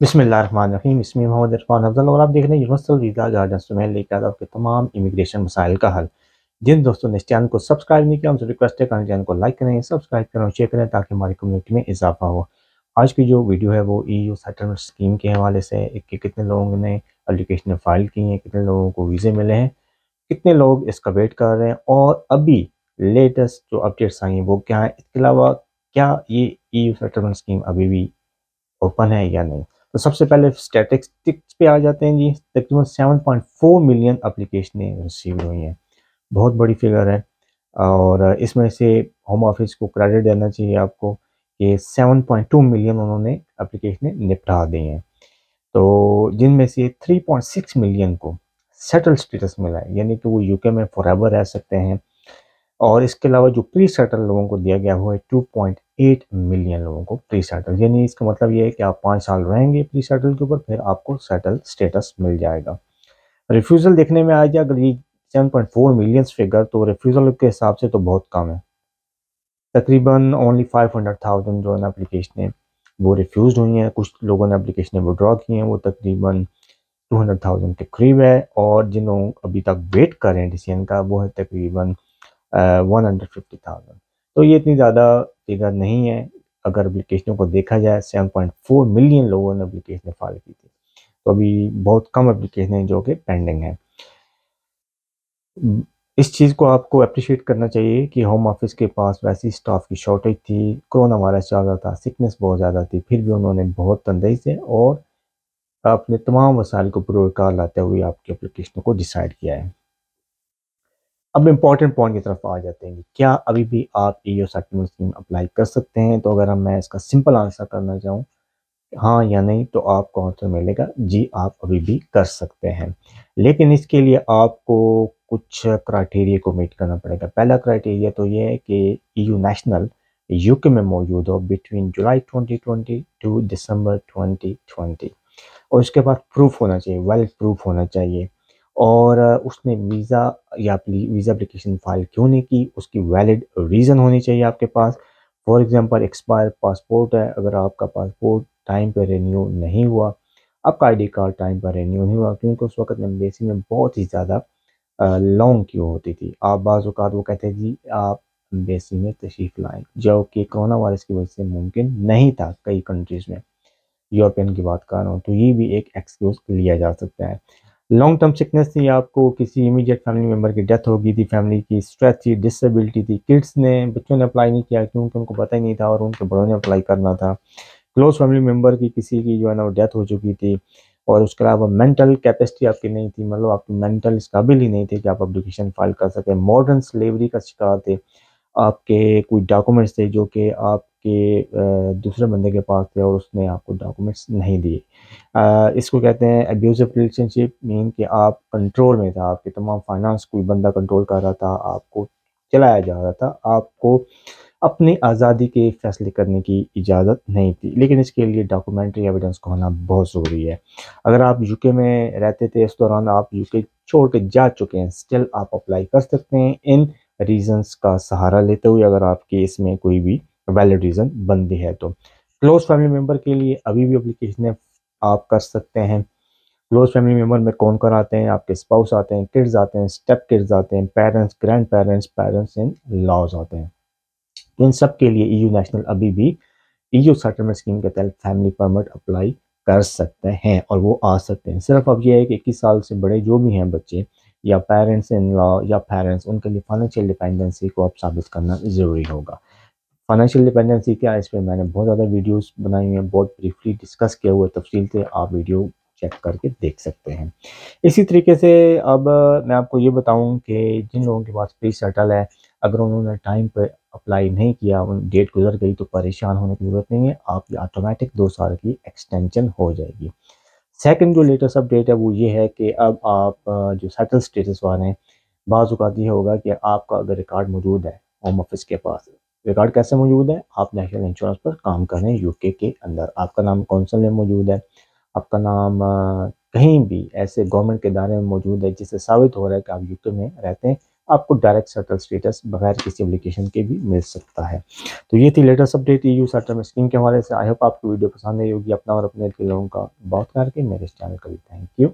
बिस्मिल्लाहिर्रहमानिर्रहीम। इसमें मोहम्मद इरफान अफजल और आप देख रहे हैं यूनिवर्सल वीज़ा गाइडेंस। तो मैं लेकर आता हूं आपके तमाम इमिग्रेशन मसाइल का हल। जिन दोस्तों ने इस चैनल को सब्सक्राइब नहीं किया उनसे रिक्वेस्ट है कि चैनल को लाइक करें, सब्सक्राइब करें और शेयर करें ताकि हमारी कम्युनिटी में इजाफा हो। आज की जो वीडियो है वो EU सेटलमेंट स्कीम के हवाले से है कि कितने लोगों ने एप्लीकेशन फाइल की हैं, कितने लोगों को वीज़े मिले हैं, कितने लोग इसका वेट कर रहे हैं और अभी लेटेस्ट जो अपडेट्स आई हैं वो क्या है। इसके अलावा क्या ये EU सेटलमेंट स्कीम अभी भी ओपन है या नहीं। तो सबसे पहले स्टैटिस्टिक्स पे आ जाते हैं जी। तकरीबन 7.4 मिलियन एप्लीकेशनें रिसीव हुई हैं, बहुत बड़ी फिगर है। और इसमें से होम ऑफिस को क्रेडिट देना चाहिए आपको कि 7.2 मिलियन उन्होंने एप्लीकेशनें निपटा दी हैं। तो जिनमें से 3.6 मिलियन को सेटल स्टेटस मिला है, यानी कि वो यूके में फॉरएवर रह सकते हैं। और इसके अलावा जो प्री सेटल लोगों को दिया गया वो है 2.8 मिलियन लोगों को प्री सेटल, यानी इसका मतलब ये है कि आप 5 साल रहेंगे प्री सेटल के ऊपर, फिर आपको सेटल स्टेटस मिल जाएगा। रिफ्यूज़ल देखने में आ जाए अगर ये 7.4 मिलियन फिगर, तो रिफ्यूज़ल के हिसाब से तो बहुत कम है। तकरीबन ओनली 500,000 जो है ना एप्लीकेशनें वो रिफ्यूज़ हुई हैं। कुछ लोगों ने एप्लीकेशनें विड्रॉ की हैं, वो तकरीबन 200,000 के करीब है। और जिन लोगों अभी तक वेट कर रहे हैं डिसीजन का वो है तकरीबन 150,000। तो ये इतनी ज़्यादा फिगर नहीं है। अगर एप्लीकेशनों को देखा जाए 7.4 मिलियन लोगों ने एप्लीकेशन फाइल की थी, तो अभी बहुत कम एप्लीकेशन हैं जो कि पेंडिंग है। इस चीज़ को आपको अप्रिशिएट करना चाहिए कि होम ऑफिस के पास वैसी स्टाफ की शॉर्टेज थी, कोरोना वायरस चल रहा था, सिकनेस बहुत ज़्यादा थी, फिर भी उन्होंने बहुत तंदही से और अपने तमाम वसाइल को पुरकार लाते हुए आपकी एप्लीकेशन को डिसाइड किया है। अब इम्पॉर्टेंट पॉइंट की तरफ आ जाते हैं कि क्या अभी भी आप EU सेटलमेंट स्कीम अप्लाई कर सकते हैं। तो अगर मैं इसका सिंपल आंसर करना चाहूँ हाँ या नहीं, तो आपको आंसर मिलेगा जी, आप अभी भी कर सकते हैं। लेकिन इसके लिए आपको कुछ क्राइटेरिया को मीट करना पड़ेगा। पहला क्राइटेरिया तो ये है कि EU नेशनल यूके में मौजूद हो बिटवीन जुलाई 2020 टू दिसंबर 2020। और उसके बाद प्रूफ होना चाहिए, वैलिड प्रूफ होना चाहिए। और उसने वीज़ा या वीज़ा एप्लीकेशन फाइल क्यों नहीं की, उसकी वैलिड रीज़न होनी चाहिए आपके पास। फॉर एग्जांपल एक्सपायर पासपोर्ट है, अगर आपका पासपोर्ट टाइम पे रिन्यू नहीं हुआ, आपका आईडी कार्ड टाइम पर रिन्यू नहीं हुआ, क्योंकि उस वक्त एम्बेसी में बहुत ही ज़्यादा लॉन्ग क्यू होती थी। आप बाज़ औक़ात वो कहते हैं जी आप एम्बेसी में तशरीफ़ लाएँ, जो कि कोरोना वायरस की वजह से मुमकिन नहीं था कई कंट्रीज़ में। यूरोपियन की बात कर रहा हूँ, तो ये भी एक एक्सक्यूज़ लिया जा सकता है। लॉन्ग टर्म सिकनेस थी, आपको किसी इमीडिएट फैमिली मेंबर की डेथ हो गई थी, फैमिली की स्ट्रेस थी, डिसेबिलिटी थी, बच्चों ने अप्लाई नहीं किया क्योंकि उनको पता ही नहीं था और उनके बड़ों ने अप्लाई करना था। क्लोज फैमिली मेंबर की किसी की जो है ना वो डेथ हो चुकी थी। और उसके अलावा मेंटल कैपेसिटी आपकी नहीं थी, मतलब आपकी मेंटल इस काबिल ही नहीं थे कि आप एप्लीकेशन फाइल कर सकें। मॉडर्न स्लेवरी का शिकार थे, आपके कोई डॉक्यूमेंट्स थे जो कि आपके दूसरे बंदे के पास थे और उसने आपको डॉक्यूमेंट्स नहीं दिए। इसको कहते हैं अब्यूज़िव रिलेशनशिप, मीन कि आप कंट्रोल में था, आपके तमाम फाइनेंस कोई बंदा कंट्रोल कर रहा था, आपको चलाया जा रहा था, आपको अपनी आज़ादी के फैसले करने की इजाज़त नहीं थी। लेकिन इसके लिए डॉक्यूमेंट्री एविडेंस का होना बहुत ज़रूरी है। अगर आप यूके में रहते थे, इस दौरान आप यूके छोड़ के जा चुके हैं, स्टिल आप अप्लाई कर सकते हैं इन रीज़न्स का सहारा लेते हुए, अगर आपकी इसमें कोई भी वैलिड रीज़न बनती है तो। क्लोज़ फैमिली मेंबर के लिए अभी भी एप्लीकेशनें आप कर सकते हैं। क्लोज़ फैमिली मेंबर में कौन-कौन आते हैं? आपके स्पाउस आते हैं, किड्स आते हैं, स्टेप किड्स आते हैं, parents, grand parents, parents in laws आते हैं। इन सब के लिए EU नेशनल अभी भी EU सेटलमेंट स्कीम के तहत फैमिली परमिट अप्लाई कर सकते हैं और वो आ सकते हैं। सिर्फ अब ये है कि 21 साल से बड़े जो भी हैं बच्चे या पेरेंट्स इन लॉ या पेरेंट्स, उनके लिए फाइनेंशियल डिपेंडेंसी को अब साबित करना ज़रूरी होगा। फाइनेंशियल डिपेंडेंसी क्या है, इस पे मैंने बहुत ज़्यादा वीडियोस बनाई हैं, बहुत ब्रीफली डिस्कस किया हुआ है तफसील से, आप वीडियो चेक करके देख सकते हैं। इसी तरीके से अब मैं आपको ये बताऊं कि जिन लोगों के पास प्री सेटल है, अगर उन्होंने टाइम पे अप्लाई नहीं किया, उन डेट गुजर गई, तो परेशान होने की ज़रूरत नहीं है, आपकी ऑटोमेटिक 2 साल की एक्सटेंशन हो जाएगी। सेकंड जो लेटेस्ट अपडेट है वो ये है कि अब आप जो सेटल स्टेटस वाले हैं, बाज़ औक़ात ये होगा कि आपका अगर रिकॉर्ड मौजूद है होम ऑफिस के पास, रिकॉर्ड कैसे मौजूद है, आप नेशनल इंश्योरेंस पर काम कर रहे हैं यूके के अंदर, आपका नाम कौंसल में मौजूद है, आपका नाम کہیں بھی ایسے گورنمنٹ کے ادارے میں موجود ہے جس سے ثابت ہو رہا ہے کہ آپ UK میں رہتے ہیں، آپ کو ڈائریکٹ سیٹل اسٹیٹس بغیر کسی اپلیکیشن کے بھی مل سکتا ہے۔ تو یہ تھی latest update EU settle scheme کے حوالے سے۔ آئی ہوپ آپ کو ویڈیو پسند آئی ہوگی۔ اپنا اور اپنے لوگوں کا بہت خیال رکھیں۔ میرے اس چینل کا بھی تھینک یو۔